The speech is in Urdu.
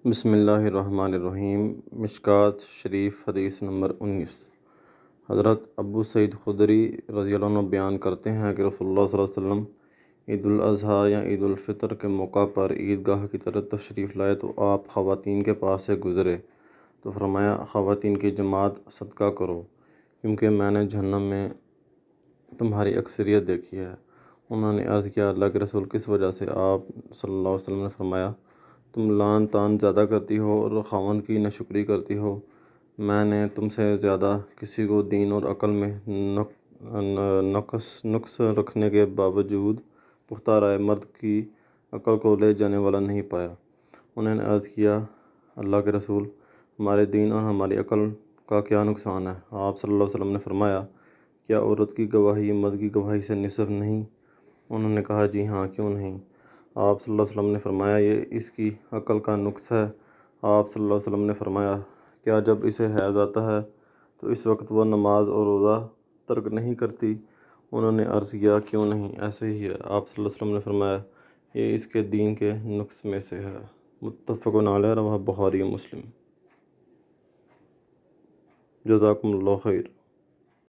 بسم اللہ الرحمن الرحیم۔ مشکوٰۃ شریف حدیث نمبر 19۔ حضرت ابو سعید خدری رضی اللہ عنہ بیان کرتے ہیں کہ رسول اللہ صلی اللہ علیہ وسلم عید الاضحیٰ یا عید الفطر کے موقع پر عیدگاہ کی طرف تشریف لائے تو آپ خواتین کے پاس سے گزرے تو فرمایا، خواتین کی جماعت صدقہ کرو کیونکہ میں نے جہنم میں تمہاری اکثریت دیکھی ہے۔ انہوں نے عرض کیا، اللہ کے رسول کس وجہ سے؟ آپ صلی اللہ علیہ وسلم نے فرمایا، تم لعن طعن زیادہ کرتی ہو اور خاوند کی ناشکری کرتی ہو۔ میں نے تم سے زیادہ کسی کو دین اور عقل میں نقص رکھنے کے باوجود پختہ رائے مرد کی عقل کو لے جانے والا نہیں پایا۔ انہوں نے عرض کیا، اللہ کے رسول، ہمارے دین اور ہماری عقل کا کیا نقصان ہے؟ آپ صلی اللہ علیہ وسلم نے فرمایا، کیا عورت کی گواہی مرد کی گواہی سے نصف نہیں؟ انہوں نے کہا، جی ہاں، کیوں نہیں؟ آپ صلی اللہ علیہ وسلم نے فرمایا، یہ اس کی عقل کا نقص ہے۔ آپ صلی اللہ علیہ وسلم نے فرمایا، کیا جب اسے حیض آتا ہے تو اس وقت وہ نماز اور روزہ ترک نہیں کرتی؟ انہوں نے عرض کیا، کیوں نہیں، ایسے ہی ہے۔ آپ صلی اللہ علیہ وسلم نے فرمایا، یہ اس کے دین کے نقص میں سے ہے۔ متفق علیہ، رواه بخاری و مسلم۔ جزاکم اللہ خیر۔